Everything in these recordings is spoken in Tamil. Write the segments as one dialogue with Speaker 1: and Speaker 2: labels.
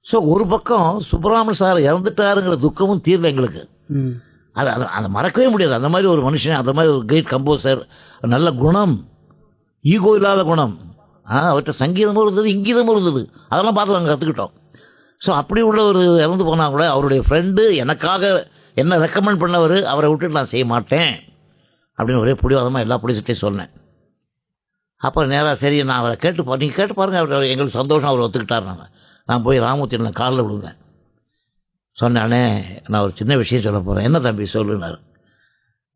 Speaker 1: ஸோ ஒரு பக்கம் சுப்பராமன் சார் இறந்துட்டாருங்கிற துக்கமும் தீரல எங்களுக்கு. அது அது அதை மறக்கவே முடியாது. அந்த மாதிரி ஒரு மனுஷன், அந்த மாதிரி ஒரு கிரேட் கம்போசர், நல்ல குணம், ஈகோ இல்லாத குணம், அவர்கிட்ட சங்கீதமும் இருந்தது, இங்கீதமும் இருந்தது. அதெல்லாம் பார்த்து நாங்கள் கற்றுக்கிட்டோம். ஸோ அப்படி உள்ள ஒரு இறந்து போனால் கூட அவருடைய ஃப்ரெண்டு எனக்காக என்ன ரெக்கமெண்ட் பண்ணவர், அவரை விட்டுட்டு நான் செய்ய மாட்டேன் அப்படின்னு ஒரே பிடிவாதமாக எல்லா புடிச்சிட்டையும் சொன்னேன். அப்புறம் நேராக சரி நான் அவரை நீங்கள் கேட்டு பாருங்கள், அவர் எங்களுக்கு சந்தோஷம், அவர் ஒத்துக்கிட்டார். நான் போய் ராமூர்த்தியில் காலில் விழுந்தேன். சொன்னானே நான் ஒரு சின்ன விஷயம் சொல்ல போகிறேன். என்ன தம்பி சொல்லுனார்.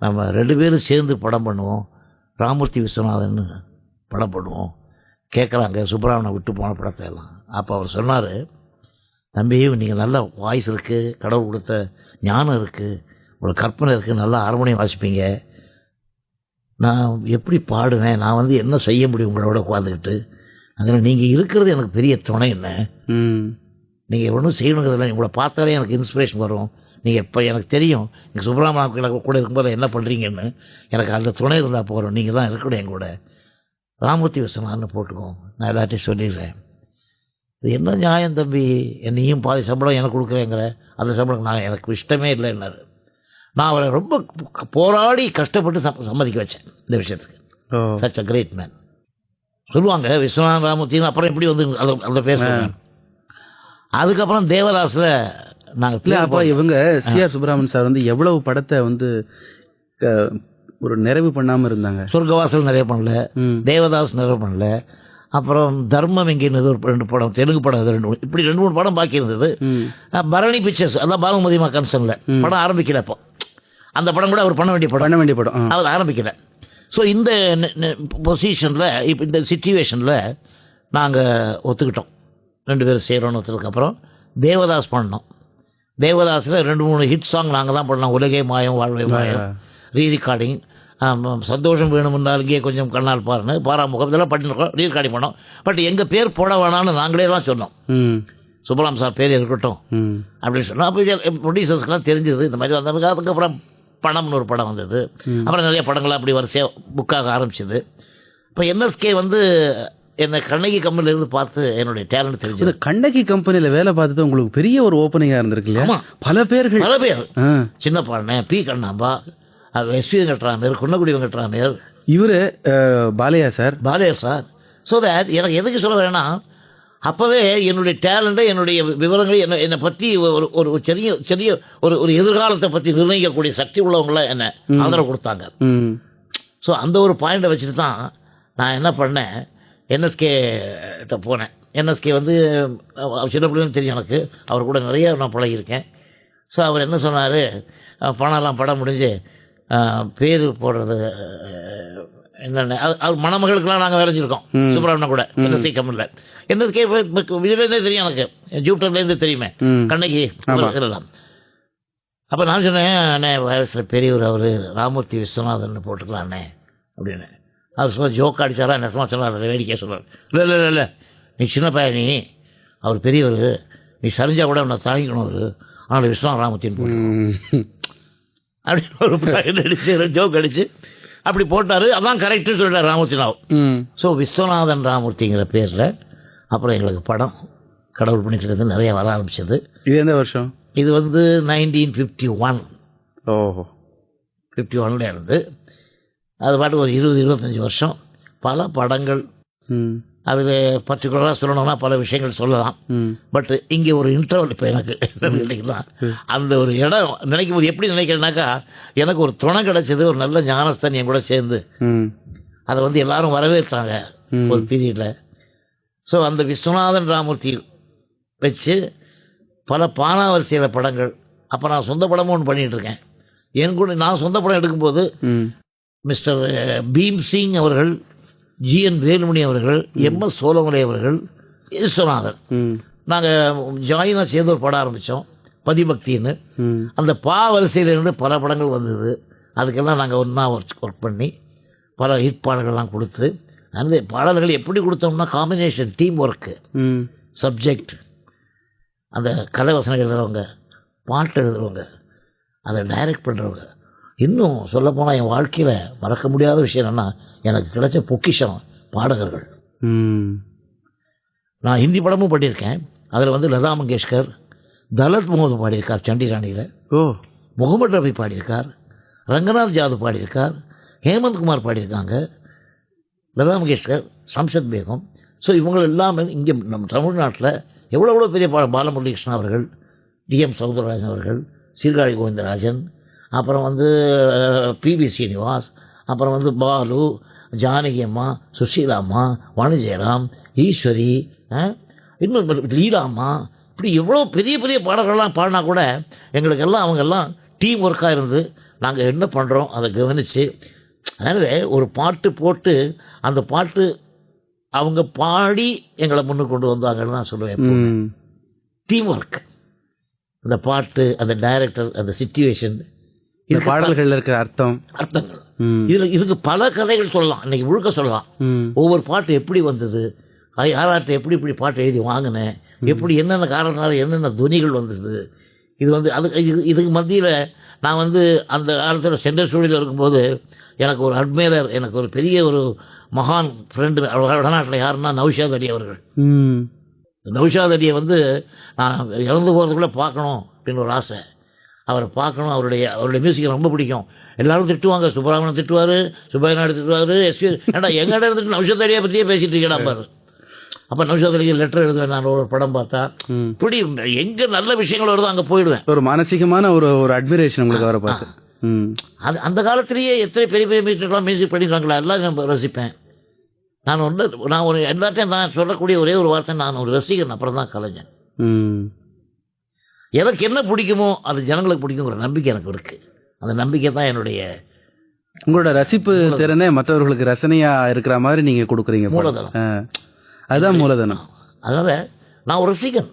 Speaker 1: நம்ம 2 பேரும் சேர்ந்து படம் பண்ணுவோம், ராமூர்த்தி விஸ்வநாதன் படம் பண்ணுவோம், கேட்குறாங்க சுப்பராமனை விட்டு போன படத்தை எல்லாம். அப்போ அவர் சொன்னார், தம்பி நீங்கள் நல்ல வாய்ஸ் இருக்குது, கடவுள் கொடுத்த ஞானம் இருக்குது, ஒரு கற்பனை இருக்குது, நல்லா ஹார்மோனியம் வாசிப்பீங்க, நான் எப்படி பாடுவேன், நான் என்ன செய்ய முடியும் உங்களோட உட்காந்துக்கிட்டு, அதனால் நீங்கள் இருக்கிறது எனக்கு பெரிய துணை. என்ன நீங்கள் ஒன்றும் செய்யணுங்கிறதில்ல, உங்களை பார்த்தாலே எனக்கு இன்ஸ்பிரேஷன் வரும். நீங்கள் இப்போ எனக்கு தெரியும் நீங்கள் சுப்பராமன் கூட இருக்கும்போது என்ன பண்ணுறீங்கன்னு, எனக்கு அந்த துணை இருந்தால் போகிறோம், நீங்கள் தான் இருக்கணும் என் கூட, ராமூர்த்தி விஸ்வநாதன் போட்டுக்கோம், நான் எல்லாத்தையும் சொல்லிடுறேன். இது என்ன நியாயம் தம்பி, என்னையும் பாதி சம்பளம் எனக்கு கொடுக்குறேங்கிற, அந்த சம்பளம் எனக்கு இஷ்டமே இல்லைன்னாரு. நான் அவரை ரொம்ப போராடி கஷ்டப்பட்டு சம்மதிக்க வச்சேன் இந்த விஷயத்துக்கு. Such a great man. சொல்லுவாங்க விஸ்வநாதன் ராமூர்த்தின்னு, அப்புறம் எப்படி அந்த பேர் சொல்லுவாங்க. அதுக்கப்புறம் தேவதாஸில் நாங்கள்
Speaker 2: அப்போ இவங்க சிஆர் சுப்பராமன் சார் எவ்வளவு படத்தை ஒரு நிறைவு பண்ணாமல் இருந்தாங்க.
Speaker 1: சொர்க்கவாசல் நிறைய பண்ணல, தேவதாஸ் நிறைய பண்ணல, அப்புறம் தர்மம் எங்கேன்னு ஒரு 2 படம், தெலுங்கு படம் 2, இப்படி 2-3 படம் பாக்கி இருந்தது. பரணி பிக்சர்ஸ், அதான் பாலுமதி கன்சர்னில் படம் ஆரம்பிக்கல. அப்போ அந்த படம் கூட அவர் பண்ண வேண்டிய படம் அவர் ஆரம்பிக்கல. ஸோ இந்த பொசிஷனில், இப்போ இந்த சிச்சுவேஷனில் நாங்கள் ஒத்துக்கிட்டோம் 2 பேரும் செய்கிறோன்னு. ஒத்துக்கிறதுக்கப்புறம் தேவதாஸ் பண்ணோம். தேவதாஸில் 2-3 ஹிட் சாங் நாங்கள் தான் பண்ணோம். உலகே மாயம் வாழ்வை மாயம், ரீரெக்கார்டிங், சந்தோஷம் வேணும்னால் இங்கே கொஞ்சம் கண்ணால் பாருன்னு, பாராமுகம், இதெல்லாம் பண்ணிருக்கோம், ரீரெக்கார்டிங் பண்ணோம். பட் எங்கள் பேர் போட வேணான்னு நாங்களே தான் சொன்னோம். சுப்பராமன் சார் பேர் இருக்கட்டும் அப்படின்னு சொன்னோம். அப்போ ப்ரொடியூசர்ஸ்க்கெலாம் தெரிஞ்சது இந்த மாதிரி வந்ததுக்கு. அதுக்கப்புறம் பணம்னு ஒரு படம் வந்தது. அப்புறம் நிறைய படங்கள் அப்படி வரிசையாக புக்காக ஆரம்பிச்சது. இப்போ என்எஸ்கே என்னை கண்ணகி கம்பெனிலேருந்து பார்த்து என்னுடைய டேலண்ட் தெரிஞ்சது.
Speaker 2: கண்ணகி கம்பெனியில் வேலை பார்த்தது உங்களுக்கு பெரிய ஒரு ஓப்பனிங்காக இருந்திருக்கு இல்லையா? பல பேர்
Speaker 1: சின்ன பாருண்ணே, பி கண்ணாம்பா, எஸ்வி வெங்கட்ராமர், குன்னக்குடி வெங்கட்ராமர்,
Speaker 2: இவர் பாலையா சார்.
Speaker 1: ஸோ தட் எனக்கு எதுக்கு சொல்ல வேணா, அப்போவே என்னுடைய டேலண்ட்டை, என்னுடைய விவரங்களை, என்னை பற்றி ஒரு சிறிய சிறிய ஒரு எதிர்காலத்தை பற்றி நிர்ணயிக்கக்கூடிய சக்தி உள்ளவங்களாம் என்னை ஆதரவு கொடுத்தாங்க. ஸோ அந்த ஒரு பாயிண்டை வச்சுட்டு தான் நான் என்ன பண்ணேன், என்எஸ்கேட்ட போனேன். என்எஸ்கே சின்ன பிள்ளைன்னு தெரியும் எனக்கு, அவர் கூட நிறைய நான் பழகியிருக்கேன். ஸோ அவர் என்ன சொன்னார், படம் முடிஞ்சு பேர் போடுறது என்னென்ன, அது மணமகளுக்கெல்லாம் நாங்கள் விளைஞ்சிருக்கோம் சுப்பராமன் கூட என்எஸ்கே கம்பெனியில். என்எஸ்கே இதுலேருந்தே தெரியும் எனக்கு, ஜூப்டர்லேருந்து தெரியுமே, கண்ணகி இதெல்லாம். அப்போ நான் சொன்னேன், அண்ணே வயசில் பெரியவர் அவர் ராமூர்த்தி விஸ்வநாதன் போட்டுக்கலாம் அண்ணே அப்படின்னு. அது சும்மா ஜோக் அடித்தாரா நெசமாக சொன்னார், வேடிக்கையாக சொன்னார். இல்லை நீ சின்ன பையன், நீ அவர் பெரியவர், நீ சரிஞ்சா கூட அவனை தாங்கிக்கணும் அவர், ஆனால் விஸ்வநாத ராமூர்த்தின்னு போட்டு அப்படின்னு ஒரு பையன் அடிச்சு ஜோக் அடித்து அப்படி போட்டார். அதான் கரெக்டுன்னு சொல்லிட்டார் ராமூர்த்தி நாவ். ஸோ விஸ்வநாதன் ராமூர்த்திங்கிற பேரில் அப்புறம் எங்களுக்கு படம் கடவுள் புண்ணியத்துலேருந்து நிறைய வர ஆரம்பிச்சது.
Speaker 2: இது எந்த வருஷம்?
Speaker 1: இது 1951.
Speaker 2: ஓஹோ,
Speaker 1: 51 இருந்து அது பாட்டு ஒரு 20-25 வருஷம் பல படங்கள். அதில் பர்டிகுலராக சொல்லணும்னா பல விஷயங்கள் சொல்லலாம். பட் இங்கே ஒரு இன்டர்வல் இப்போ எனக்கு நினைக்கலாம், அந்த ஒரு இடம் நினைக்கும் போது எப்படி நினைக்கிறேன்னாக்கா, எனக்கு ஒரு துணை கிடச்சது, ஒரு நல்ல ஞானஸ்தான் என் கூட சேர்ந்து அதை எல்லாரும் வரவேற்றாங்க ஒரு பீரியடில். ஸோ அந்த விஸ்வநாதன் ராமூர்த்தி வச்சு பல பானாவரிசையில் படங்கள். அப்போ நான் சொந்த படமும் ஒன்று பண்ணிகிட்ருக்கேன். என் கூட நான் சொந்த படம் எடுக்கும்போது மிஸ்டர் பீம்சிங் அவர்கள், ஜிஎன் வேலுமணி அவர்கள், எம்எஸ் சோழமலை அவர்கள், விஸ்வநாதன், நாங்கள் ஜாயினாக சேர்ந்து ஒரு படம் ஆரம்பித்தோம் பதிபக்தின்னு. அந்த வரிசையிலேருந்து பல படங்கள் வந்தது. அதுக்கெல்லாம் நாங்கள் ஒன்றா ஒர்க் பண்ணி பல ஹிட் பாடல்கள்லாம் கொடுத்து, அந்த பாடல்கள் எப்படி கொடுத்தோம்னா காம்பினேஷன், டீம் ஒர்க்கு, சப்ஜெக்ட், அந்த கதை வசனம் எழுதுகிறவங்க, பாட்டு எழுதுகிறவங்க, அதை டைரக்ட் பண்ணுறவங்க. இன்னும் சொல்லப்போனால் என் வாழ்க்கையில் மறக்க முடியாத விஷயம் என்னென்னா, எனக்கு கிடைச்ச பொக்கிஷம் பாடகர்கள். நான் ஹிந்தி படமும் பண்ணியிருக்கேன், அதில் வந்து லதா மங்கேஷ்கர், தலத் முகமது பாடியிருக்கார் சண்டிராணியில்,
Speaker 2: ஓ,
Speaker 1: முகமது ரஃபி பாடியிருக்கார், ரங்கநாத் ஜாதவ் பாடியிருக்கார், ஹேமந்த் குமார் பாடியிருக்காங்க, லதா மங்கேஷ்கர், சம்சத் பேகம். ஸோ இவங்க எல்லாமே இங்கே நம்ம தமிழ்நாட்டில் எவ்வளோ பெரிய பாலமுரளிகிருஷ்ணன் அவர்கள், டிஎம் சௌந்தரராஜன் அவர்கள், சீர்காழி கோவிந்தராஜன், அப்புறம் வந்து பிவி ஸ்ரீனிவாஸ், அப்புறம் வந்து பாலு, ஜானகி அம்மா, சுஷீலா அம்மா, வாணி ஜெயராம், ஈஸ்வரி, இன்னும் லீலாம்மா, இப்படி எவ்வளோ பெரிய பெரிய பாடல்கள்லாம் பாடினா கூட எங்களுக்கெல்லாம் அவங்கெல்லாம் டீம் ஒர்க்காக இருந்து நாங்கள் என்ன பண்ணுறோம் அதை கவனித்து, அதனால ஒரு பாட்டு போட்டு அந்த பாட்டு அவங்க பாடி எங்களை முன்னுக்கு கொண்டு வந்தாங்கன்னு நான் சொல்லுவேன். டீம் ஒர்க், அந்த பாட்டு, அந்த டைரக்டர், அந்த சிச்சுவேஷன்,
Speaker 2: இந்த பாடல்கள் இருக்கிற
Speaker 1: அர்த்தங்கள், இதுக்கு பல கதைகள் சொல்லலாம், இன்னைக்கு முழுக்க சொல்லலாம். ஒவ்வொரு பாட்டு எப்படி வந்தது, யாராட்ட எப்படி இப்படி பாட்டு எழுதி வாங்கினேன், எப்படி என்னென்ன காரணத்தால் என்னென்ன துணிகள் வந்தது, இது வந்து இதுக்கு மத்தியில் நான் வந்து அந்த காலத்தில் சென்ட்ரல் ஸ்டூடியோவில் இருக்கும்போது எனக்கு ஒரு அட்மைரர், எனக்கு ஒரு பெரிய ஒரு மகான் ஃப்ரெண்டு வடநாட்டில் யாருன்னா நௌஷாத் அலி அவர்கள். நௌஷாத் அலியை வந்து நான் இறந்து போகிறதுக்குள்ளே பார்க்கணும் அப்படின்னு ஒரு ஆசை. அவரை பார்க்கணும், அவருடைய மியூசிக் ரொம்ப பிடிக்கும். எல்லாரும் திட்டுவாங்க, சுப்பிரமணியன் திட்டுவார், சுப்பையா நாயுடு திட்டுவார், எஸ்வி ஏடா எங்கடா இருந்துட்டு நௌஷாத் அலியை பற்றியே பேசிகிட்டு இருக்கேடா பாரு. அப்போ நௌஷாத் அலிக்கு லெட்டர் எழுதுவேன், நான் ஒரு படம் பார்த்தா இப்படி எங்கே நல்ல விஷயங்கள் வருதோ அங்கே போயிடுவேன்.
Speaker 2: ஒரு மானசீகமான ஒரு அட்மிரேஷன் உங்களுக்கு அவரை பார்த்து.
Speaker 1: அது அந்த காலத்திலேயே எத்தனை பெரிய பெரிய மியூசிக்லாம் மியூசிக் பண்ணியிருக்காங்களா எல்லாம் நான் ரசிப்பேன். நான் ஒரு எல்லாத்தையும் நான் சொல்லக்கூடிய ஒரே ஒரு வார்த்தை, நான் ஒரு ரசிகன், அப்புறம் தான் கலைஞன். எனக்கு என்ன பிடிக்குமோ அது ஜனங்களுக்கு பிடிக்குங்கிற நம்பிக்கை எனக்கு இருக்குது. அந்த நம்பிக்கை தான் என்னுடைய,
Speaker 2: உங்களோட ரசிப்பு திறனே மற்றவர்களுக்கு ரசனையாக இருக்கிற மாதிரி நீங்கள் கொடுக்குறீங்க,
Speaker 1: மூலதனம்.
Speaker 2: அதுதான் மூலதனம்.
Speaker 1: அதனால் நான் ஒரு ரசிகன்,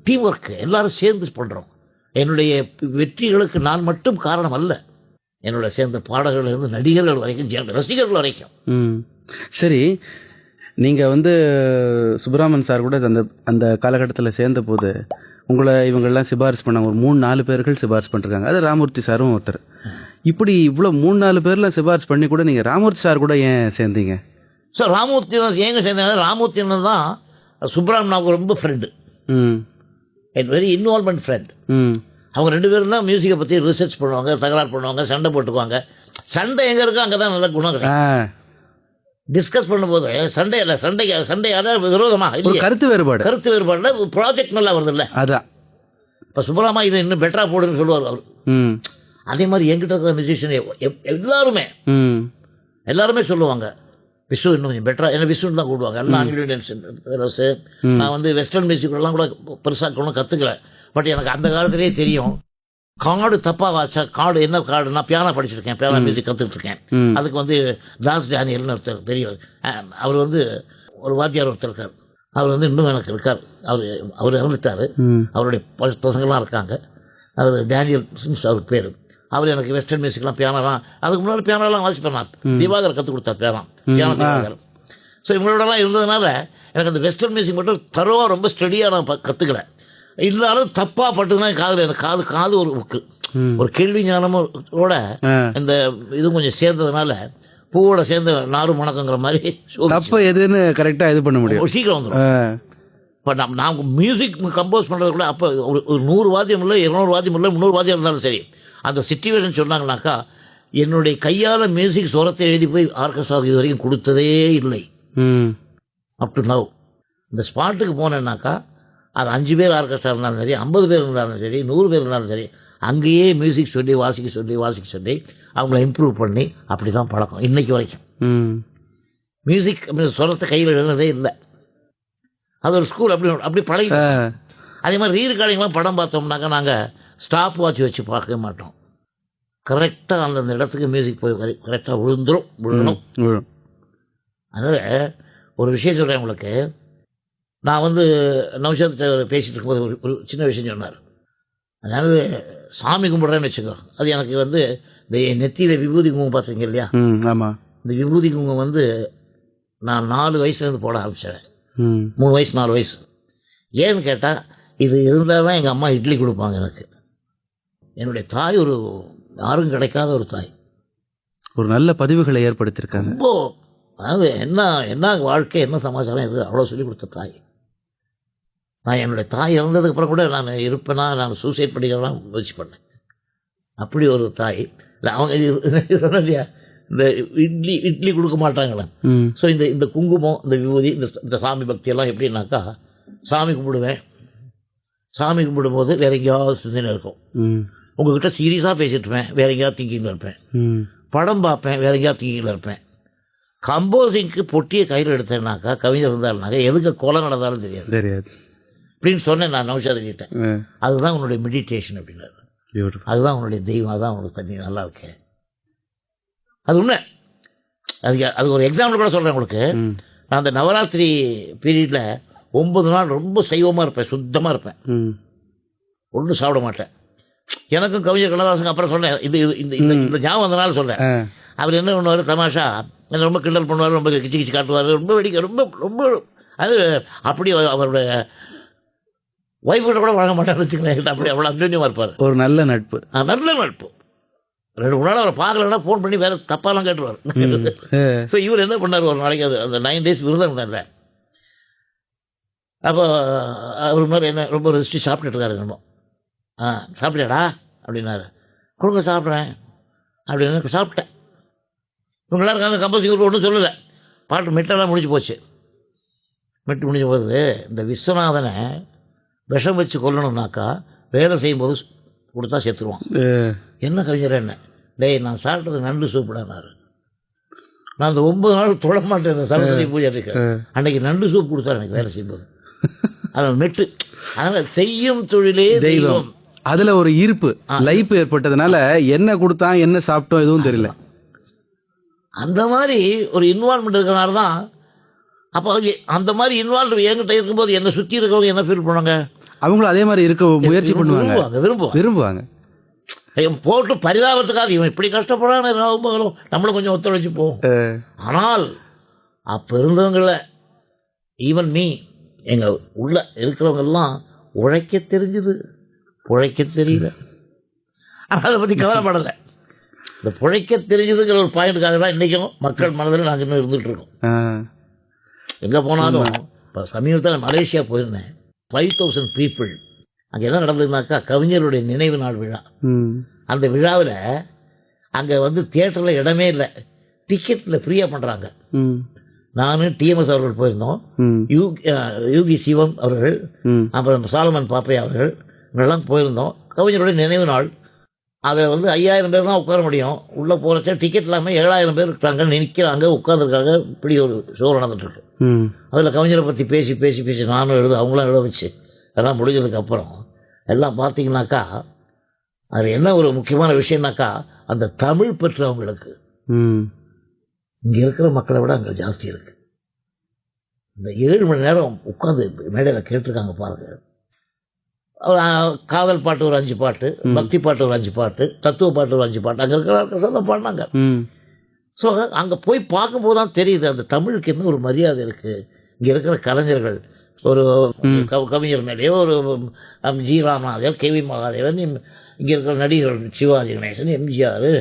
Speaker 1: டீம் ஒர்க்கு, எல்லாரும் சேர்ந்து பண்ணுறோம். என்னுடைய வெற்றிகளுக்கு நான் மட்டும் காரணம் அல்ல, என்னோட சேர்ந்த பாடகர்கள் இருந்து நடிகர்கள் வரைக்கும், ரசிகர்கள் வரைக்கும்.
Speaker 2: சரி, நீங்கள் வந்து சுப்பிரமணியன் சார் கூட அந்த காலகட்டத்தில் சேர்ந்த போது உங்களை இவங்கெல்லாம் சிபாரிசு பண்ணாங்க, ஒரு 3-4 பேர்கள் சிபாரிசு பண்ணிருக்காங்க. அது ராமூர்த்தி சாரும் ஒருத்தர். இப்படி இவ்வளோ 3-4 பேர்லாம் சிபாரிசு பண்ணி கூட நீங்கள் ராமூர்த்தி சார் கூட ஏன் சேர்ந்தீங்க?
Speaker 1: சார் ராமூர்த்தி ஏங்க சேர்ந்தேன், ராமூர்த்தி தான் சுப்பிரமணியன் ரொம்ப ஃப்ரெண்டு, வெரி இன்வால்மெண்ட் ஃப்ரெண்ட். அவங்க 2 பேரும் தான் மியூசிக்கை பற்றி ரிசர்ச் பண்ணுவாங்க, தகராறு பண்ணுவாங்க, சண்டை போட்டுக்குவாங்க. சண்டை எங்கே இருக்கோ அங்கே தான் நல்ல குணம் இருக்கு. டிஸ்கஸ் பண்ணும்போது சண்டை இல்லை, சண்டை யாராவது விரோதமா இல்லை, கருத்து வேறுபாடுல ப்ராஜெக்ட் நல்லா வருது இல்லை.
Speaker 2: அதான்
Speaker 1: இப்போ சுப்பராமா இதை இன்னும் பெட்டராக போடுன்னு சொல்லுவார் அவர். அதே மாதிரி என்கிட்ட இருக்கிற மியூசிஷியன் எல்லாருமே சொல்லுவாங்க, விசு இன்னும் கொஞ்சம் பெட்டராக, என்ன விசுன்னு தான் கூடுவாங்க எல்லாம். ஆங்கிலோ டான்ஸ் நான் வந்து வெஸ்டர்ன் மியூசிக்லாம் கூட பெருசாக ஒன்றும் கற்றுக்கல. பட் எனக்கு அந்த காலத்திலே தெரியும், கார்டு தப்பாக வாச்சா, கார்டு என்ன கார்டு, நான் பியானோ படிச்சிருக்கேன், பியானோ மியூசிக் கற்றுட்ருக்கேன். அதுக்கு வந்து தாஸ் டேனியல்னு ஒருத்தர் பெரியவர், அவர் வந்து ஒரு வாத்தியார் ஒருத்தர் இருக்கார், அவர் வந்து இன்னும் எனக்கு இருக்கார். அவர் இறந்துட்டார், அவருடைய பசங்கள்லாம் இருக்காங்க. அவர் டேனியல் சிங்ஸ் அவர் பேர். அவர் எனக்கு வெஸ்டர்ன் மியூசிக்லாம் பியானோலாம், அதுக்கு முன்னாடி பியானோலாம் வாசிப்பேன் நான். திவாகர் கற்றுக் கொடுத்தார் பியானோ திவாகர். ஸோ இவங்களோடலாம் இருந்ததுனால எனக்கு அந்த வெஸ்டர்ன் மியூசிக் மட்டும் தரோவாக ரொம்ப ஸ்டடியாக நான் கற்றுக்கல. இருந்தாலும் தப்பாக பட்டுதான் காதில், எனக்கு காது ஒரு கேள்வி ஞானமோட இந்த இது கொஞ்சம் சேர்ந்ததுனால பூவோட சேர்ந்த நாரும் வணக்கங்கிற மாதிரி
Speaker 2: தப்பு எதுன்னு கரெக்டாக இது பண்ண முடியும்,
Speaker 1: சீக்கிரம் வந்துடும். இப்போ நான் மியூசிக் கம்போஸ் பண்ணுறதுக்குள்ள அப்போ ஒரு 100 வாத்தியம் இல்லை, 200 வாத்தியம் இல்லை, 300 வாத்தியம் இருந்தாலும் சரி, அந்த சிச்சுவேஷன் சொன்னாங்கனாக்கா என்னுடைய கையால் மியூசிக் சுரத்தை எழுதி போய் ஆர்கெஸ்ட்ராவுக்கு இது வரைக்கும் கொடுத்ததே இல்லை. அப் டு நவ் இந்த ஸ்பாட்டுக்கு போனேன்னாக்கா அது 5 பேர் ஆர்கெஸ்ட்ரா இருந்தாலும் சரி, 50 பேர் இருந்தாலும் சரி, 100 பேர் இருந்தாலும் சரி, அங்கேயே மியூசிக் சொல்லி வாசிக்க சொல்லி அவங்கள இம்ப்ரூவ் பண்ணி அப்படி தான் பழக்கம் இன்றைக்கி வரைக்கும். மியூசிக் சொரத்தை கையில் எழுதுனதே இல்லை, அது ஒரு ஸ்கூல் அப்படி பழகி. அதே மாதிரி ரீரெக்கார்டிங்லாம் படம் பார்த்தோம்னாக்கா நாங்கள் ஸ்டாப் வாட்ச் வச்சு பார்க்கவே மாட்டோம். கரெக்டாக அந்தந்த இடத்துக்கு மியூசிக் போய் கரெக்டாக விழணும். அதனால் ஒரு விஷயம் சொல்கிறேன் உங்களுக்கு. நான் வந்து நௌஷாத் பேசிகிட்டு இருக்கும்போது ஒரு சின்ன விஷயம் சொன்னார். அதாவது சாமி கும்பிட்றேன்னு வச்சுக்கோ, அது எனக்கு வந்து இந்த நெத்தியில் விபூதி குங்குமம் பார்த்தீங்க இல்லையா?
Speaker 2: ஆமாம்.
Speaker 1: இந்த விபூதி குங்குமம் வந்து நான் 4 வயசுலேருந்து போட ஆரம்பித்தேன். 3 வயசு 4 வயசு. ஏன்னு கேட்டால் இது இருந்தால் தான் எங்கள் அம்மா இட்லி கொடுப்பாங்க எனக்கு. என்னுடைய தாய் ஒரு யாரும் கிடைக்காத ஒரு தாய்,
Speaker 2: ஒரு நல்ல பதிவுகளை ஏற்படுத்தியிருக்காங்க.
Speaker 1: ரொம்ப அதாவது என்ன வாழ்க்கை, என்ன சமாச்சாரம், இது அவ்வளோ சொல்லிக் கொடுத்த தாய். நான் என்னுடைய தாய் இறந்ததுக்கப்புறம் கூட நான் இருப்பேனா, நான் சூசைட் பண்ணிக்கலாம் முயற்சி பண்ணேன். அப்படி ஒரு தாய். இல்லை அவங்க சொன்ன இல்லையா, இந்த இட்லி கொடுக்க மாட்டாங்களே. ஸோ இந்த குங்குமம், இந்த விபூதி, இந்த சாமி பக்தியெல்லாம் எப்படின்னாக்கா, சாமி கும்பிடுவேன். சாமி கும்பிடும்போது வேற எங்கேயாவது சிந்தனை இருக்கும். உங்ககிட்ட சீரியஸாக பேசிட்டு இருப்பேன், வேற எங்கேயாவது திங்கிங்கில் இருப்பேன். படம் பார்ப்பேன், வேற எங்கேயாவது திங்கிங்கில் இருப்பேன். கம்போசிங்க்கு பொட்டியை கையில் எடுத்தேன்னாக்கா, கவிஞர் இருந்தாருனாக்கா எதுக்கு கொலை நடந்தாலும் தெரியாது அப்படின்னு சொன்னேன் நான் நௌஷாத் கிட்ட. அதுதான் உன்னுடைய மெடிடேஷன் அப்படின்னாரு. அதுதான் உன்னுடைய தெய்வம், அதுதான் உன்னோட தண்ணி நல்லா இருக்கேன். அது உண்மை. அது ஒரு எக்ஸாம்பிள் கூட சொல்கிறேன் உங்களுக்கு. நான் அந்த நவராத்திரி பீரியடில் 9 நாள் ரொம்ப சைவமாக இருப்பேன், சுத்தமாக இருப்பேன், ஒன்றும் சாப்பிட மாட்டேன். எனக்கும் கவிஞர் கண்ணதாசன் அப்புறம் சொன்னேன், இந்த ஞாபகம் அந்த நாள் சொல்கிறேன். அவர் என்ன பண்ணுவார், தமாஷா என்னை ரொம்ப கிண்டல் பண்ணுவார், ரொம்ப கிச்சு கிச்சு காட்டுவார், ரொம்ப வெடிக்க, ரொம்ப ரொம்ப அது அப்படி அவருடைய ஒய்ஃப்கிட்ட கூட வழங்க மாட்டான்னு வச்சுக்கிறேன். அப்படி அவ்வளோ அன்யோன்யமாக இருப்பார்.
Speaker 2: ஒரு நல்ல நட்பு.
Speaker 1: நல்ல நட்பு. 2 நாள் அவரை பார்க்கலன்னா ஃபோன் பண்ணி வேறு தப்பாலாம் கேட்டுருவார். ஸோ இவர் என்ன பண்ணார், ஒரு நாளைக்கு அந்த 9 days விரதம் இருந்தார்ல, அப்போ அவர் மாதிரி என்ன ரொம்ப ரெசிஸ்டி சாப்பிட்டுட்டு இருக்காரு. என்னமோ சாப்பிட்டியாடா அப்படின்னாரு. கொடுங்க சாப்பிட்றேன் அப்படின்னு சாப்பிட்டேன். இவங்களாம் இருக்காங்க, கம்போசிங் ஒன்றும் சொல்லலை, பாட்டு மெட்டெல்லாம் முடிஞ்சு போச்சு. மெட்டு முடிஞ்ச போது இந்த விஸ்வநாதனை விஷம் வச்சு கொல்லணும்னாக்கா வேலை செய்யும்போது கொடுத்தா செத்துருவான். என்ன கவிஞர் என்ன, டேய் நான் சாப்பிட்டது நண்டு சூப்புடானாரு. நான் அந்த 9 நாள் தொட மாட்டேன் இந்த சரஸ்வதி பூஜை இருக்கேன். அன்றைக்கி நண்டு சூப் கொடுத்தாரு எனக்கு வேலை செய்யும்போது. அது மெட்டு. அதனால் செய்யும் தொழிலே தெய்வம்.
Speaker 2: அதில் ஒரு ஈர்ப்பு லைஃப் ஏற்பட்டதுனால என்ன கொடுத்தா என்ன சாப்பிட்டோம் எதுவும் தெரியல.
Speaker 1: அந்த மாதிரி ஒரு இன்வால்மெண்ட் இருக்கிறனால தான். அப்போ அந்த மாதிரி இன்வால்வ் என்கிட்ட இருக்கும்போது என்னை சுற்றி இருக்கிறவங்க என்ன ஃபீல் பண்ணுவாங்க,
Speaker 2: அவங்களும் அதே மாதிரி இருக்க முயற்சி பண்ணுவாங்க, விரும்புவாங்க.
Speaker 1: போட்டு பரிதாபத்துக்காக இவன் இப்படி கஷ்டப்படுறான்னு நம்மளும் கொஞ்சம் ஒத்துழைச்சி போவோம். ஆனால் அப்போ இருந்தவங்கள ஈவன் மீ எங்கள் உள்ள இருக்கிறவங்கெல்லாம் உழைக்க தெரிஞ்சுது, பிழைக்க தெரியல. ஆனால் அதை பற்றி கவலைப்படலை. இந்த பிழைக்க தெரிஞ்சதுங்கிற ஒரு பாயிண்ட்டுக்காக தான் இன்றைக்கும் மக்கள் மனதில் நாங்கள் இன்னும் இருந்துகிட்டு இருக்கோம். எங்கே போனாலும் இப்போ சமீபத்தில் மலேசியா போயிருந்தேன். 5000 பீப்புள். அங்கே என்ன நடந்ததுனாக்கா, கவிஞருடைய நினைவு நாள் விழா. அந்த விழாவில் அங்கே வந்து தியேட்டரில் இடமே இல்லை, டிக்கெட்டில் ஃப்ரீயாக பண்ணுறாங்க. நான் டிஎம்எஸ் அவர்கள் போயிருந்தோம், யூகி சிவம் அவர்கள், அப்புறம் சாலமன் பாப்பையா அவர்கள், இவங்கெல்லாம் போயிருந்தோம். கவிஞருடைய நினைவு நாள். அதை வந்து 5000 பேர் தான் உட்கார முடியும். உள்ளே போகிறச்ச டிக்கெட் இல்லாமல் 7000 பேர் இருக்காங்க, நிற்கிறாங்க, உட்காந்துருக்காங்க. இப்படி ஒரு ஷோ நடந்துட்டுருக்கு. அதில் கவிஞரை பற்றி பேசி பேசி பேசி நானும் அவங்களாம் எழுத வச்சு எல்லாம் முடிஞ்சதுக்கப்புறம் எல்லாம் பார்த்தீங்கன்னாக்கா, அது என்ன ஒரு முக்கியமான விஷயம்னாக்கா, அந்த தமிழ் பெற்றவங்களுக்கு இங்கே இருக்கிற மக்களை விட அங்கே ஜாஸ்தி இருக்குது. இந்த 7 மணி நேரம் உட்காந்து மேடையில் கேட்டிருக்காங்க பாருங்க. காதல் பாட்டு ஒரு 5 பாட்டு, பக்தி பாட்டு ஒரு 5 பாட்டு, தத்துவ பாட்டு ஒரு 5 பாட்டு, அங்கே இருக்கிற பாடினாங்க. ஸோ அங்கே போய் பார்க்கும்போது தான் தெரியுது அந்த தமிழுக்கு என்ன ஒரு மரியாதை இருக்குது. இங்கே இருக்கிற கலைஞர்கள், ஒரு கவிஞர் மேலேயோ, ஒரு ஜி ராமநாதையோ, கேவி மகாதேவன், இங்கே இருக்கிற நடிகர்கள் சிவாஜி கணேசன், எம்ஜிஆர்,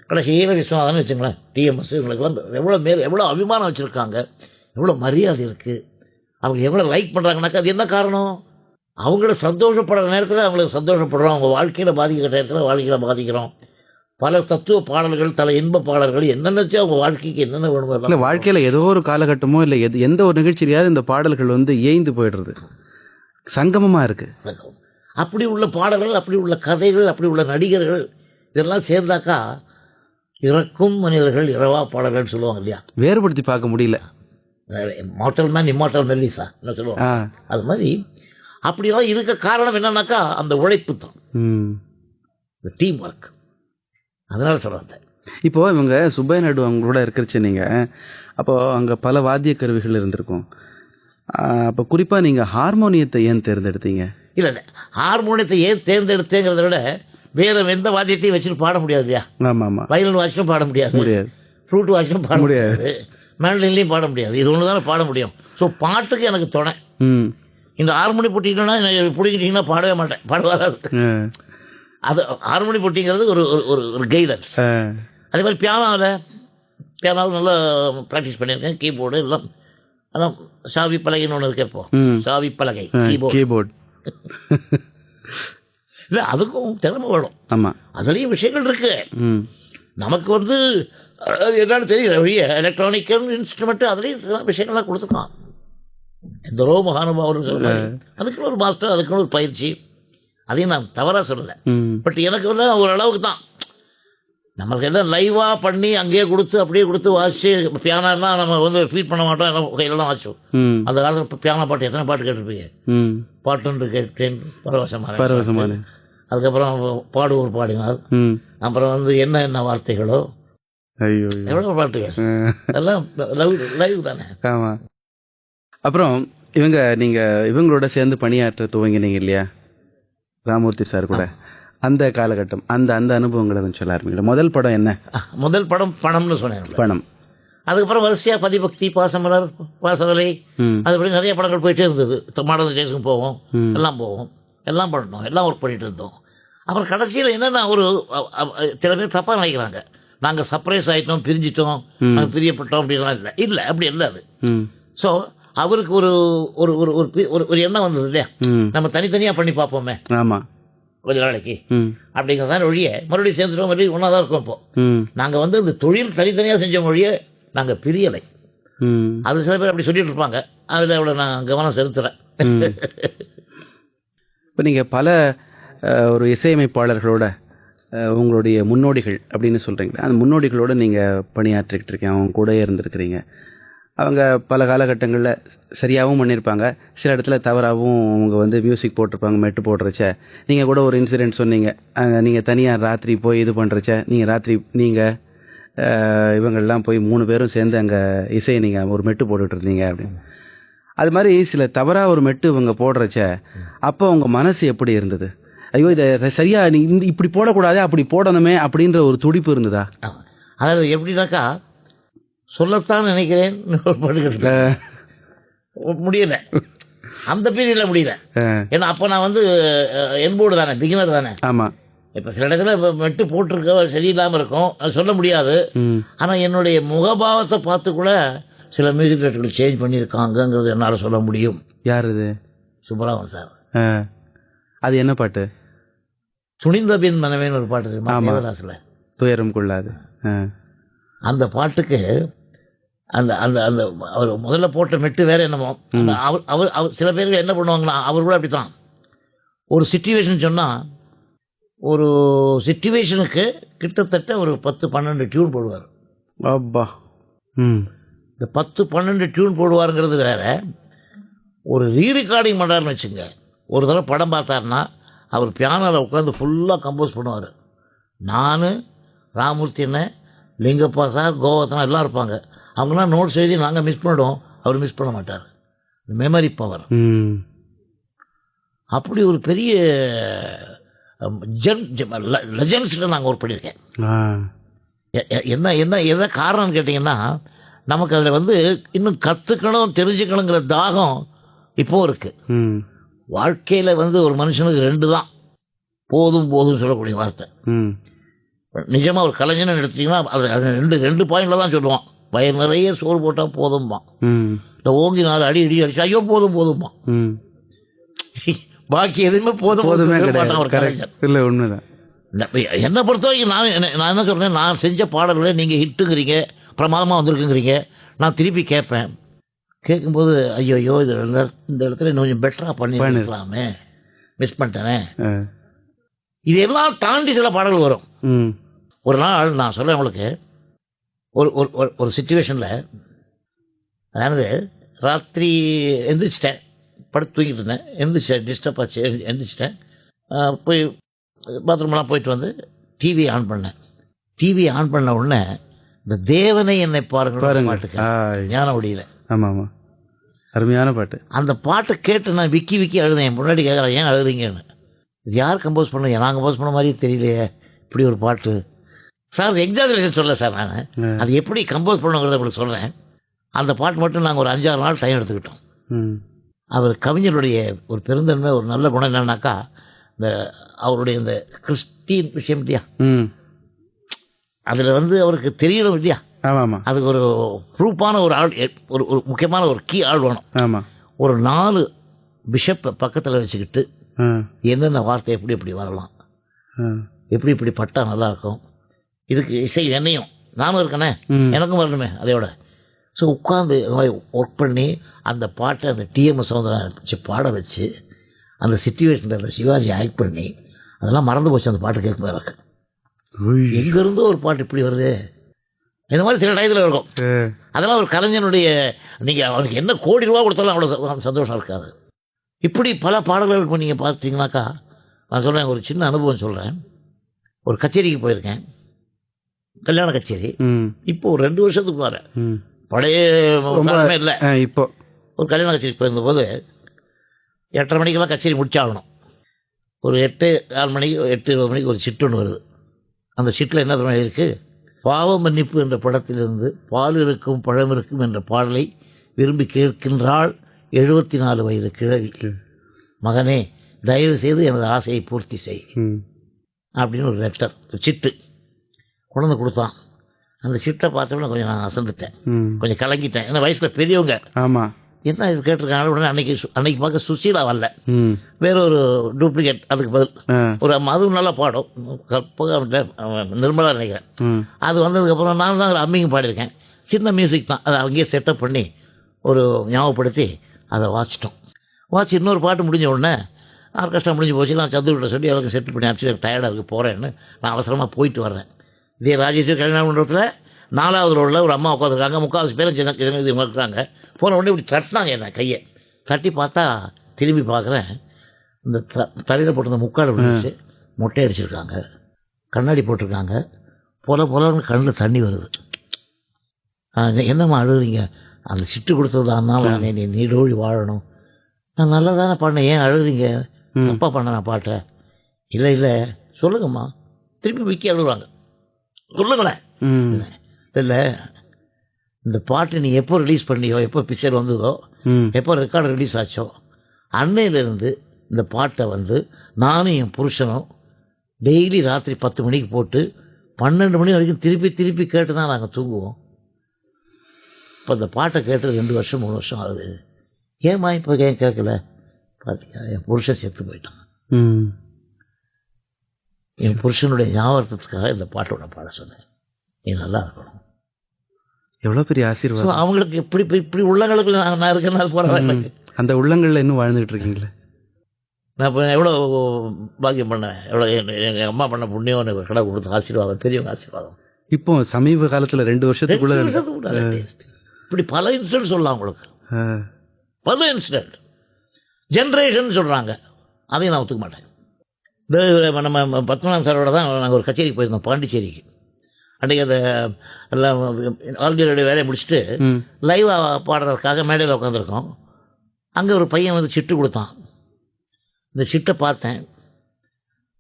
Speaker 1: கடைசியில் விஸ்வநாதன் வச்சுங்களேன், டிஎம்எஸ், இவங்களுக்கெல்லாம் எவ்வளோ அபிமானம் வச்சுருக்காங்க, எவ்வளோ மரியாதை இருக்குது. அவங்க எவ்வளோ லைக் பண்ணுறாங்கனாக்கா அது என்ன காரணம், அவங்கள சந்தோஷப்படுற நேரத்தில் அவங்களுக்கு சந்தோஷப்படுறோம், அவங்க வாழ்க்கையில் பாதிக்கிற நேரத்தில் வாழ்க்கையில் பாதிக்கிறோம். பல தத்துவ பாடல்கள், பல இன்ப பாடல்கள், என்னென்னச்சோ அவங்க வாழ்க்கைக்கு என்னென்ன வேணுமோ இல்லை,
Speaker 2: வாழ்க்கையில் ஏதோ ஒரு காலகட்டமோ இல்லை எந்த ஒரு நிகழ்ச்சியிலையாவது இந்த பாடல்கள் வந்து ஏய்ந்து போயிடுறது, சங்கமமாக இருக்குது.
Speaker 1: அப்படி உள்ள பாடல்கள், அப்படி உள்ள கதைகள், அப்படி உள்ள நடிகர்கள் இதெல்லாம் சேர்ந்தாக்கா இறக்கும் மனிதர்கள் இரவா பாடல்கள் சொல்லுவாங்க இல்லையா,
Speaker 2: வேறுபடுத்தி பார்க்க முடியல.
Speaker 1: மார்டல் மேன் இம்மார்டல் மெல்லிசா என்ன சொல்லுவாங்க, அது மாதிரி அப்படிலாம் இருக்க காரணம் என்னன்னாக்கா அந்த உழைப்பு தான், டீம் ஒர்க். அதனால சொல்லுவாங்க.
Speaker 2: இப்போது இவங்க சுப்பையா நாயுடு அவங்களோட இருக்கிறச்சு நீங்கள், அப்போது அங்கே பல வாத்திய கருவிகள் இருந்திருக்கும். அப்போ குறிப்பாக நீங்கள் ஹார்மோனியத்தை ஏன் தேர்ந்தெடுத்தீங்க?
Speaker 1: இல்லை இல்லை, ஹார்மோனியத்தை ஏன் தேர்ந்தெடுத்தேங்கிறத விட வேறு எந்த வாத்தியத்தையும் வச்சுட்டு பாட முடியாது இல்லையா.
Speaker 2: ஆமாம் ஆமாம்.
Speaker 1: வயலின் வாசிக்கும் பாட முடியாது, ஃப்ளூட் வாசிக்கும் பாட முடியாது, மேண்டலின்லையும் பாட முடியாது. இது ஒன்று தானே பாட முடியும். ஸோ பாட்டுக்கு எனக்கு துணை. இந்த ஹார்மோனி போட்டிங்கன்னா பிடிக்கிட்டிங்கன்னா பாடவே மாட்டேன், பாட வராது. அது ஹார்மோனி போட்டிங்கிறது ஒரு ஒரு கைடன்ஸ். அதே மாதிரி பியானோவில் நல்லா ப்ராக்டிஸ் பண்ணியிருக்கேன், கீபோர்டு எல்லாம் அதான் சாவி பலகைன்னு ஒன்று இருக்கு. இப்போ சாவி பலகை
Speaker 2: கீபோர்ட்
Speaker 1: இல்லை, அதுக்கும் திறமை வேணும்.
Speaker 2: ஆமாம்,
Speaker 1: அதுலேயும் விஷயங்கள் இருக்கு. நமக்கு வந்து அது என்னன்னு தெரியல வழிய எலக்ட்ரானிக்கல் இன்ஸ்ட்ருமெண்ட்டு அதுலேயும் சில விஷயங்கள்லாம் கொடுத்துருக்கான். எந்தரோ மகானுபாவர்கள் அதுக்குன்னு ஒரு மாஸ்டர், அதுக்குன்னு ஒரு பயிற்சி. அதையும் நான் தவறாக சொல்லலை. பட் எனக்கு வந்து ஓரளவுக்கு தான் நம்மளுக்கு எல்லாம் லைவாக பண்ணி அங்கேயே கொடுத்து அப்படியே கொடுத்து வாசிச்சு. பியானோலாம் நம்ம வந்து ஃபீட் பண்ண மாட்டோம், எல்லாம் கையிலலாம் வாசிச்சோம். அந்த காலத்தில் இப்போ பியானோ பாட்டு எத்தனை பாட்டு கேட்டிருப்பீங்க? பாட்டுன்னு கேட்டேன், பரவசமான. அதுக்கப்புறம் பாடுவோர் பாடினார். அப்புறம் வந்து என்ன என்ன வார்த்தைகளோ,
Speaker 2: ஐயோ
Speaker 1: எவ்வளோ பாட்டுகள், எல்லாம் லைவ் தானே.
Speaker 2: ஆமாம். அப்புறம் இவங்களோட சேர்ந்து பணியாற்ற துவங்கினீங்க இல்லையா ராமூர்த்தி சார் கூட, அந்த காலகட்டம், அந்த அந்த அனுபவங்களை கொஞ்சம் சொல்ல ஆரம்பிக்கல. முதல் படம் என்ன?
Speaker 1: முதல் படம் பணம்னு சொன்னேன்.
Speaker 2: பணம்.
Speaker 1: அதுக்கப்புறம் வரிசையாக பதிபக்தி, பாசமலர், பாசவலை, அதுபடி நிறைய படங்கள் போயிட்டே இருந்தது. மாடல் டேஸுக்கும் போவோம், எல்லாம் போவோம், எல்லாம் பண்ணோம், எல்லாம் ஒர்க் பண்ணிட்டு இருந்தோம். அப்புறம் கடைசியில் என்னென்னா ஒரு சில பேர் தப்பாக நினைக்கிறாங்க, நாங்கள் சர்ப்ரைஸ் ஆகிட்டோம், பிரிஞ்சிட்டோம், நாங்கள் பிரியப்பட்டோம் அப்படின்லாம் இல்லை. இல்லை, அப்படி இல்லை அது. ஸோ அவருக்கு ஒரு ஒரு ஒரு ஒரு எண்ணம் வந்தது இல்லையா, நம்ம தனித்தனியாக பண்ணி பார்ப்போமே. ஆமாம், கொஞ்ச நாளைக்கு அப்படிங்கிறதான் ஒழிய மறுபடியும் சேர்ந்துட்டோம், மறுபடியும் ஒன்றா தான் இருக்கோம். இப்போ நாங்கள் வந்து இந்த தொழில் தனித்தனியாக செஞ்ச மொழியை நாங்கள் பிரியலை. அது சில பேர் அப்படி சொல்லிட்டு இருப்பாங்க, அதில் அவ்வளோ நான் கவனம் செலுத்துகிறேன்.
Speaker 2: இப்போ நீங்கள் பல ஒரு இசையமைப்பாளர்களோட உங்களுடைய முன்னோடிகள் அப்படின்னு சொல்கிறீங்களா, அந்த முன்னோடிகளோடு நீங்கள் பணியாற்றிக்கிட்டு இருக்கீங்க, அவங்க கூடயே இருந்திருக்கிறீங்க. அவங்க பல காலகட்டங்களில் சரியாகவும் பண்ணியிருப்பாங்க, சில இடத்துல தவறாகவும் அவங்க வந்து மியூசிக் போட்டிருப்பாங்க. மெட்டு போடுறச்ச நீங்கள் கூட ஒரு இன்சிடெண்ட் சொன்னீங்க, நீங்கள் தனியாக ராத்திரி போய் இது பண்ணுறச்ச, நீங்கள் இவங்கள்லாம் போய் 3 பேரும் சேர்ந்து அங்கே இசையை நீங்கள் ஒரு மெட்டு போட்டுட்ருந்தீங்க அப்படின்னு. அது மாதிரி சில தவறாக ஒரு மெட்டு இவங்க போடுறச்ச அப்போ உங்கள் மனசு எப்படி இருந்தது? ஐயோ இதை சரியாக நீ இப்படி போடக்கூடாது, அப்படி போடணுமே அப்படின்ற ஒரு துடிப்பு இருந்ததா?
Speaker 1: அதாவது எப்படின்னாக்கா, சொல்லத்தான் நினைக்கிறேன், முடியல, அந்த பீரியடில் முடியல. ஏன்னா அப்போ நான் வந்து என்போர்டு தானே, பிகினர் தானே.
Speaker 2: ஆமாம்.
Speaker 1: இப்போ சில இடத்துல மெட்டு போட்டிருக்க சரியில்லாமல் இருக்கும், அது சொல்ல முடியாது. ஆனால் என்னுடைய முகபாவத்தை பார்த்து கூட சில மியூசிக் டைரக்டர்கள் சேஞ்ச் பண்ணியிருக்காங்கங்கிறது என்னால் சொல்ல முடியும்.
Speaker 2: யார் இது?
Speaker 1: சுப்பராமன் சார்.
Speaker 2: அது என்ன பாட்டு?
Speaker 1: துணிந்த பின் மனவேன்னு ஒரு பாட்டு தேவதாசில்,
Speaker 2: துயரம் கொள்ளாது.
Speaker 1: அந்த பாட்டுக்கு அந்த அந்த அந்த அவர் முதல்ல போட்ட மெட்டு வேறு என்னமோ. அவர் சில பேருக்கு என்ன பண்ணுவாங்கன்னா, அவர் கூட அப்படி தான். ஒரு சிச்சுவேஷன் சொன்னால், ஒரு சிச்சுவேஷனுக்கு கிட்டத்தட்ட ஒரு 10-12 டியூன் போடுவார்.
Speaker 2: அப்பா.
Speaker 1: இந்த 10-12 டியூன் போடுவாருங்கிறது வேற. ஒரு ரீரெக்கார்டிங் பண்ணுறாருன்னு வச்சுங்க, ஒரு தடவை படம் பார்த்தாருன்னா அவர் பியானோவில் உட்காந்து ஃபுல்லாக கம்போஸ் பண்ணுவார். நான், ராமூர்த்தி அண்ணன், லிங்கப்பா சார், கோவத்தனா எல்லாம் இருப்பாங்க. அவங்களாம் நோட்ஸ் எழுதி நாங்கள் மிஸ் பண்ணிடுவோம், அவர் மிஸ் பண்ண மாட்டார். Memory power. அப்படி ஒரு பெரிய லெஜண்ட்ஸில் நாங்கள் ஒர்க் பண்ணியிருக்கேன். என்ன என்ன எதை காரணம்னு கேட்டிங்கன்னா, நமக்கு அதில் வந்து இன்னும் கற்றுக்கணும், தெரிஞ்சுக்கணுங்கிற தாகம் இப்போது இருக்குது. வாழ்க்கையில் வந்து ஒரு மனுஷனுக்கு 2 தான் போதும் போதும் சொல்லக்கூடிய வார்த்தை. நிஜமாக ஒரு கலைஞனை எடுத்தீங்கன்னா அது ரெண்டு பாயிண்டில் தான் சொல்லுவான். வயிறு நிறைய சோறு போட்டால் போதும்பான், இல்லை ஓங்கி 4 அடி அடிச்சு ஐயோ போதும் போதும்பான். பாக்கி எதுவுமே போதும் மாட்டான் ஒரு கலைஞர். இல்லை, உண்மைதான். என்னை பொறுத்த வரைக்கும் நான் என்ன சொல்கிறேன், நான் செஞ்ச பாடல்களை நீங்கள் ஹிட்டுங்கிறீங்க, பிரமாதமாக வந்திருக்குங்கிறீங்க, நான் திருப்பி கேட்பேன். கேட்கும்போது ஐயோ இந்த இடத்துல இன்னும் கொஞ்சம் பெட்டராக பண்ணிருக்கலாமே, மிஸ் பண்ணிட்டேனே. இதெல்லாம் தாண்டி சில பாடல்கள் வரும். ஒரு நாள் நான் சொல்கிறேன் உங்களுக்கு, ஒரு ஒரு சுச்சுவேஷனில், அதாவது ராத்திரி எந்திரிச்சிட்டேன், படுத்து தூங்கிட்டு இருந்தேன், எந்திரிச்சிட்டேன், டிஸ்டர்ப் ஆச்சு, எந்திரிச்சிட்டேன். போய் பாத்ரூம்லாம் போயிட்டு வந்து டிவி ஆன் பண்ணேன். டிவி ஆன் பண்ண உடனே இந்த தேவனை என்னை பாருங்க பாட்டுக்கு ஞான ஒடியில்.
Speaker 2: ஆமாம் ஆமாம், அருமையான பாட்டு.
Speaker 1: அந்த பாட்டை கேட்டு நான் விக்கி அழுதேன். என் முன்னாடி கேட்குறேன், ஏன் அழுதுறீங்கன்னு. இது யார் கம்போஸ் பண்ண? நான் கம்போஸ் பண்ண மாதிரியே தெரியலையே இப்படி ஒரு பாட்டு. சார் எக்ஸாஜரேஷன் சொல்ல சார், நான் அது எப்படி கம்போஸ் பண்ணுங்கிறத உங்களுக்கு சொல்கிறேன். அந்த பாட்டு மட்டும் நாங்கள் ஒரு 5-6 நாள் டைம் எடுத்துக்கிட்டோம். அவர் கவிஞருடைய ஒரு பெருந்தன்மை, ஒரு நல்ல குணம் என்னன்னாக்கா, இந்த அவருடைய இந்த கிறிஸ்டின் விஷயம் இல்லையா, அதில் வந்து அவருக்கு தெரியணும் இல்லையா,
Speaker 2: ஆமாம் ஆமாம்
Speaker 1: அதுக்கு ஒரு ப்ரூஃபான ஒரு ஆள், ஒரு முக்கியமான ஒரு கீ ஆள் வேணும்.
Speaker 2: ஆமாம்.
Speaker 1: ஒரு 4 பிஷப்பை பக்கத்தில் வச்சுக்கிட்டு
Speaker 2: ஆ
Speaker 1: என்னென்ன வார்த்தை எப்படி எப்படி வரலாம்,
Speaker 2: ஆ
Speaker 1: எப்படி இப்படி பட்டா நல்லாயிருக்கும், இதுக்கு இசை என்னையும் நானும் இருக்கனே எனக்கும் வரணுமே அதையோட. ஸோ உட்காந்து ஒர்க் பண்ணி அந்த பாட்டை அந்த டிஎம்எஸ் சௌந்தரராஜன் வச்சு பாட வச்சு அந்த சிச்சுவேஷனில் அந்த சிவாஜி ஆக்ட் பண்ணி அதெல்லாம் மறந்து போச்சு அந்த பாட்டு கேட்கும்போது எனக்கு. எங்கேருந்தோ ஒரு பாட்டு இப்படி வருது, இந்த மாதிரி சில டயத்தில் இருக்கும். அதெல்லாம் ஒரு கலைஞனுடைய, நீங்கள் அவனுக்கு என்ன கோடி ரூபா கொடுத்தாலும் அவ்வளோ சந்தோஷம் இருக்காது. இப்படி பல பாடல்கள் இப்போ நீங்கள் பார்த்தீங்கன்னாக்கா, நான் சொல்கிறேன் ஒரு சின்ன அனுபவம் சொல்கிறேன். ஒரு கச்சேரிக்கு போயிருக்கேன், கல்யாண கச்சேரி. இப்போ ஒரு 2 வருஷத்துக்கு வர பழைய காலமே இல்லை.
Speaker 2: இப்போ
Speaker 1: ஒரு கல்யாண கச்சேரி போயிருந்தபோது 8:30 மணிக்கெல்லாம் கச்சேரி முடிச்சாகணும். ஒரு 8:15 மணிக்கு 8:20 மணிக்கு ஒரு சிட்டு ஒன்று வருது. அந்த சிட்டில் என்ன தவிர இருக்குது, பாவ மன்னிப்பு என்ற படத்திலிருந்து பால் இருக்கும் பழம் இருக்கும் என்ற பாடலை விரும்பி கேட்கின்றாள் 74 வயது கிழவி. மகனே தயவு செய்து எனது ஆசையை பூர்த்தி செய் அப்படின்னு ஒரு லெட்டர், ஒரு சிட்டு கொண்டு கொடுத்தான். அந்த சிட்டை பார்த்தோம்னா கொஞ்சம் நான் அசந்துட்டேன், கொஞ்சம் கலங்கிட்டேன். ஏன்னா வயசில் பெரியவங்க.
Speaker 2: ஆமாம்.
Speaker 1: என்ன இது கேட்டிருக்காங்க. உடனே அன்னைக்கு பார்க்க சுசீலா வரல, வேற ஒரு டூப்ளிகேட் அதுக்கு பதில் ஒரு அதுவும் நல்லா பாடும், நிர்மலா நினைக்கிறேன். அது வந்ததுக்கப்புறம் நான் தான் அம்மிங்க பாடியிருக்கேன். சின்ன மியூசிக் தான், அதை அங்கேயே செட்டப் பண்ணி ஒரு ஞாபகப்படுத்தி அதை வாசிட்டோம். வாட்சி இன்னொரு பாட்டு முடிஞ்ச உடனே ஆர்கெஸ்ட்ரா முடிஞ்சு போச்சு. நான் சந்துருக்கிட்ட சொல்லி அவருக்கு செட்டில் பண்ணி ஆச்சு, டயர்டாக இருக்குது போகிறேன்னு நான் அவசரமாக போயிட்டு வர்றேன். இதே ராஜேஸ்வரி கல்யாண மண்டபத்தில் 4வது ரோடில் ஒரு அம்மா உட்காந்துருக்காங்க, 3/4 பேரும் இது இருக்கிறாங்க. போன உடனே இப்படி தட்டினாங்க என்ன கையை தட்டி. பார்த்தா திரும்பி பார்க்குறேன், இந்த தலையில் போட்டு இந்த முக்காடு விழுந்துச்சு, மொட்டை அடிச்சிருக்காங்க, கண்ணாடி போட்டிருக்காங்க, பொலன்னு கண்ணில் தண்ணி வருது. என்னம்மா அழுகுறீங்க? அந்த சிட்டு கொடுத்ததுனால நீ நீடோழி வாழணும். நான் நல்லா தானே பாடினேன், ஏன் அழுகுறீங்க? தப்பாக பண்ண நான் பாட்டை? இல்லை சொல்லுங்கம்மா. திருப்பி விக்கி அழுகுறாங்க. சொல்லுங்களேன். இல்லை இந்த பாட்டு நீ எப்போ ரிலீஸ் பண்ணியோ, எப்போ பிக்சர் வந்ததோ, எப்போ ரெக்கார்டு ரிலீஸ் ஆச்சோ, அன்னையிலேருந்து இந்த பாட்டை நானும் என் புருஷனும் டெய்லி ராத்திரி 10 மணிக்கு போட்டு 12 மணி வரைக்கும் திருப்பி கேட்டு தான் நாங்கள் தூங்குவோம். இப்போ இந்த பாட்டை கேட்டது 2 வருஷம் 3 வருஷம் ஆகுது. ஏம்மா இப்போ ஏன் கேட்கல? பார்த்தீங்க, என் புருஷன் செத்து போயிட்டான். என் புருஷனுடைய ஞாபகத்துக்காக இந்த பாட்டோட பாட சொன்னேன். நீ நல்லா இருக்கணும்.
Speaker 2: எவ்வளோ பெரிய ஆசீர்வாதம்.
Speaker 1: அவங்களுக்கு இப்படி உள்ளங்களுக்கு நான் இருக்கிறனால போகிறேன். எனக்கு
Speaker 2: அந்த உள்ளங்களில் இன்னும் வாழ்ந்துகிட்டு இருக்கீங்களே.
Speaker 1: நான் இப்போ எவ்வளோ பாக்கியம் பண்ணேன், எவ்வளோ எங்கள் அம்மா பண்ண புண்ணியம் எனக்கு கடை கொடுத்த ஆசீர்வாதம், பெரியவங்க ஆசீர்வாதம்.
Speaker 2: இப்போ சமீப காலத்தில் 2 வருஷத்துக்குள்ள
Speaker 1: இப்படி பல இன்சிடென்ட் சொல்லலாம் உங்களுக்கு, பல இன்சிடென்ட். ஜென்ரேஷன் சொல்கிறாங்க, அதையும் நான் ஒத்துக்க மாட்டேன். நம்ம பத்மநாபன் சாரோட தான் நாங்கள் ஒரு கச்சேரிக்கு போயிருந்தோம், பாண்டிச்சேரிக்கு. அன்றைக்கி அந்த எல்லாம் ஆல்கியோடைய வேலையை முடிச்சுட்டு லைவாக பாடுறதுக்காக மேடையில் உட்காந்துருக்கோம். அங்கே ஒரு பையன் சிட்டு கொடுத்தான். இந்த சிட்டை பார்த்தேன்,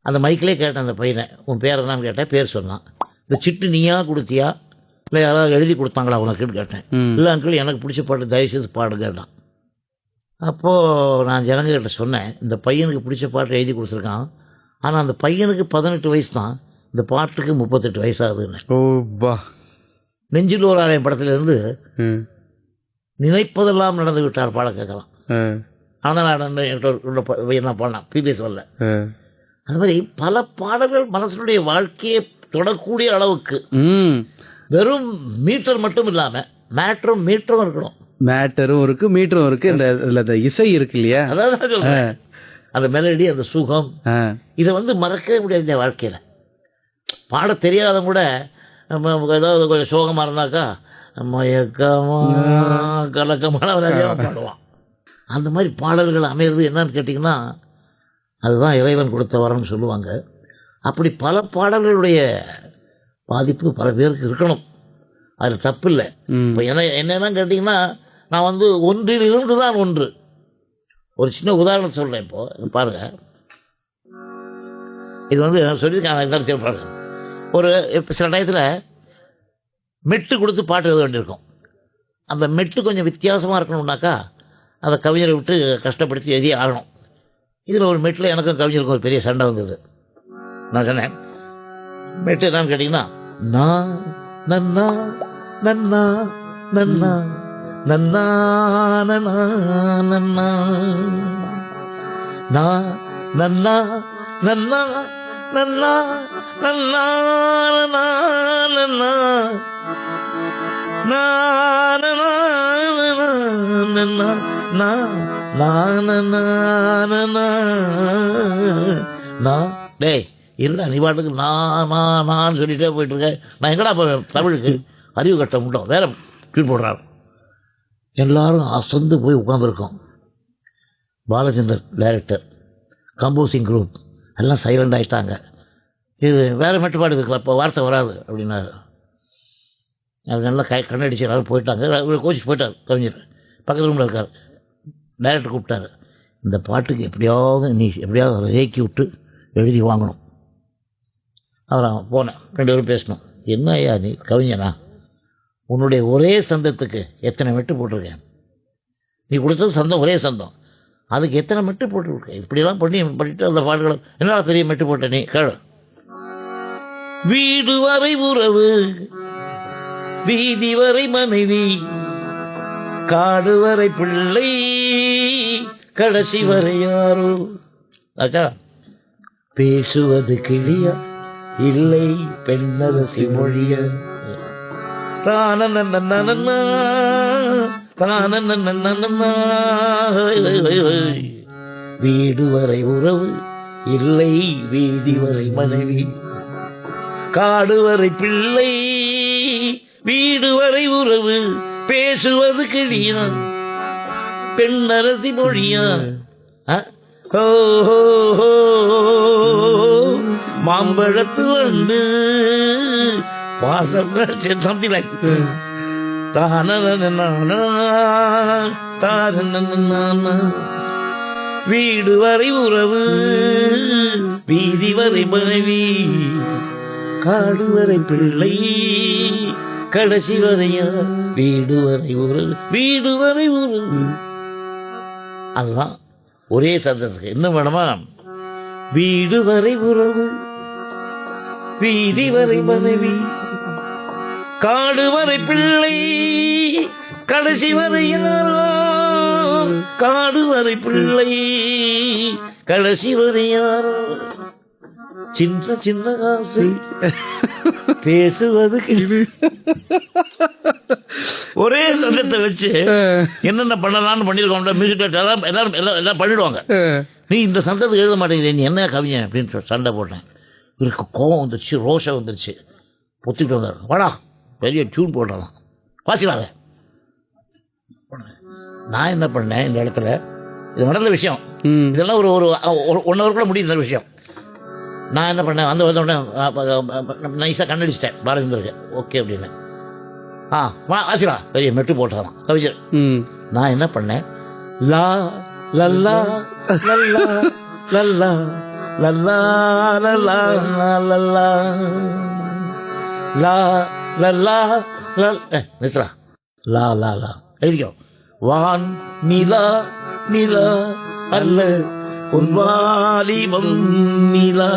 Speaker 1: அந்த மைக்கிலே கேட்டேன் அந்த பையனை, உன் பேர் என்னான்னு கேட்டேன். பேர் சொன்னான். இந்த சிட்டு நீயா கொடுத்தியா இல்லை யாராவது எழுதி கொடுத்தாங்களா உனக்குன்னு கேட்டேன். இல்லை அங்கிள் எனக்கு பிடிச்ச பாட்டு தயவுசெய்து பாடு கேட்டான். அப்போது நான் ஜனங்கிட்ட சொன்னேன், இந்த பையனுக்கு பிடிச்ச பாட்டு எழுதி கொடுத்துருக்கான், ஆனால் அந்த பையனுக்கு 18 வயசு தான், இந்த பாட்டுக்கு 38 வயசாகுதுன்னு.
Speaker 2: ஓ பா.
Speaker 1: நெஞ்சில் ஒரு ஆலயம் படத்திலிருந்து நினைப்பதெல்லாம் நடந்து விட்டார் பாட கேட்கலாம். ஆனால் நான் பாடினேன், பிபிஎஸ் வரல. அது மாதிரி பல பாடல்கள் மனசனுடைய வாழ்க்கையை தொடக்கூடிய அளவுக்கு வெறும் மீட்டர் மட்டும் இல்லாமல் மேட்டரும் மீட்டரும் இருக்கணும்.
Speaker 2: மேட்டரும் இருக்கு, மீட்டரும் இருக்கு. இந்த இசை இருக்கு இல்லையா,
Speaker 1: அதாவது அந்த மெலடி, அந்த சுகம், இதை மறக்கவே முடியாது இந்த வாழ்க்கையில். பாட தெரியாதவங்க கூட ஏதாவது கொஞ்சம் சோகமாக இருந்தாக்கா மயக்கமாக கலக்கமான பாடுவான். அந்த மாதிரி பாடல்கள் அமையிறது என்னன்னு கேட்டிங்கன்னா, அதுதான் இறைவன் கொடுத்த வரம்னு சொல்லுவாங்க. அப்படி பல பாடல்களுடைய பாதிப்பு பல பேருக்கு இருக்கணும், அதில் தப்பு இல்லை. இப்போ என்னென்னு கேட்டிங்கன்னா, நான் ஒன்றில் இருந்து தான் ஒன்று. ஒரு சின்ன உதாரணம் சொல்கிறேன். இப்போது பாருங்கள், இது சொல்லியிருக்காங்க பாருங்க. ஒரு சில டயத்தில் மெட்டு கொடுத்து பாட்டு எழுத வேண்டியிருக்கும். அந்த மெட்டு கொஞ்சம் வித்தியாசமாக இருக்கணும்னாக்கா அதை கவிஞரை விட்டு கஷ்டப்படுத்தி எழுதி ஆகணும். இதில் ஒரு மெட்டில் எனக்கும் கவிஞருக்கும் ஒரு பெரிய சண்டை வந்தது. நான் சொன்னேன், மெட்டு என்னன்னு கேட்டிங்கன்னா, நான் நன்னா நன்னா நன்னா நன்னா நன்னா நன்னா நா நன்னா நன்னா நன்னா நன்னா நன்னா நன்னா நா நன்னா நன்னா நா நா நன்னா நன்னா நா. டேய் இல்லை, நீ பாட்டுக்கு நான் சொல்லிட்டே போயிட்டு இருக்கேன். நான் எங்கடா போவேன் தமிழுக்கு? அறிவு கட்ட முட்டோம் வேற டியூன் போடுறாரு. எல்லாரும் அசந்து போய் உட்காந்துருக்கோம். பாலச்சந்தர் டைரக்டர், கம்போசிங் குரூப் எல்லாம் சைலண்ட் ஆகிட்டாங்க. இது வேறு மெட்டுப்பாடு இருக்குல்ல, இப்போ வார்த்தை வராது அப்படின்னாரு. அது நல்லா கண்ணடிச்சு எல்லாரும் போயிட்டாங்க. கோச்சிட்டு போயிட்டார் கவிஞர். பக்கத்து ரூமில் இருக்கார். டைரக்டர் கூப்பிட்டாரு, இந்த பாட்டுக்கு எப்படியாவது அதை ஏக்கி விட்டு எழுதி வாங்கணும். அவரை போனேன், 2 பேரும் பேசணும். என்ன ஐயா நீ கவிஞனா? உன்னுடைய ஒரே சந்தத்துக்கு எத்தனை மெட்டு போட்டிருக்கேன்? நீ கொடுத்தது சந்தம், ஒரே சந்தம், அதுக்கு எத்தனை மெட்டு போட்டுருக்கேன்? இப்படிலாம் பண்ணிட்டு அந்த பாட்டுகளை என்ன பெரிய மெட்டு போட்ட நீ கேளு. வீடு வரை உறவு, வீதி வரை மனைவி, காடு வரை பிள்ளை, கடைசி வரை யாரோ. ஆச்சா, பேசுவது கிளியா இல்லை பெண்ணரசி மொழிய. வீடு வரை உறவு இல்லை, வீதி வரை மனைவி, காடு வரை பிள்ளை, வீடு வரை உறவு, பேசுவது கிளியா பெண்ணரசி மொழியா. மாம்பழத்து வண்டு பாசம் சம்திங் லைக் வீடு வரை உறவு, வீதி வரை மனைவி, காடு வரை பிள்ளை, கடைசி வரையா, வீடு வரை உறவு, வீடு வரை உறவு. அதுதான் ஒரே சந்தத்துக்கு. இன்னும் வேணுமா? வீடு வரை உறவு, வீதி வரை மனைவி, காடு வரை பிள்ளை, கடைசி வரை யாரோ, காடு வரை பிள்ளை, கடைசி வரை யாரோ, சின்ன சின்ன ஆசை, பேசுவது கிளி. ஒரே சந்தத்தை வச்சு என்னென்ன பண்ணலாம்னு பண்ணிருக்கோம். மியூசிக் எல்லாம் பண்ணிடுவாங்க. நீ இந்த சந்தத்துக்கு எழுத மாட்டேங்கிறீ, நீ என்ன கவிஞன் அப்படின்னு சண்டை போட்டேன். இவருக்கு கோபம் வந்துருச்சு, ரோஷம் வந்துருச்சு. பொத்திட்டு வந்தார், வாடா பெரிய டியூன் போடலாம், வாசிக்கலாத. நான் என்ன பண்ணேன், இந்த இடத்துல இது நடந்த விஷயம், இதெல்லாம் ஒரு 1 hour கூட முடியும் இந்த விஷயம். நான் என்ன பண்ணேன், வந்த உடனே நைஸாக கண்ணடிச்சிட்டேன் பாலச்சந்தருக்கு. ஓகே அப்படின்னு. வாசிக்கலாம், பெரிய மெட்டு போட்டாராம் கவிஞர். நான் என்ன பண்ணேன், லா லல்லா லல்லா லல்லா லல்லா லல்லா லல்லா லா லல்லா நித்ரா லா லா லா எழுதிக்கோ. வான் நிலா நிலா அல்ல பொன்வாலிபம் நிலா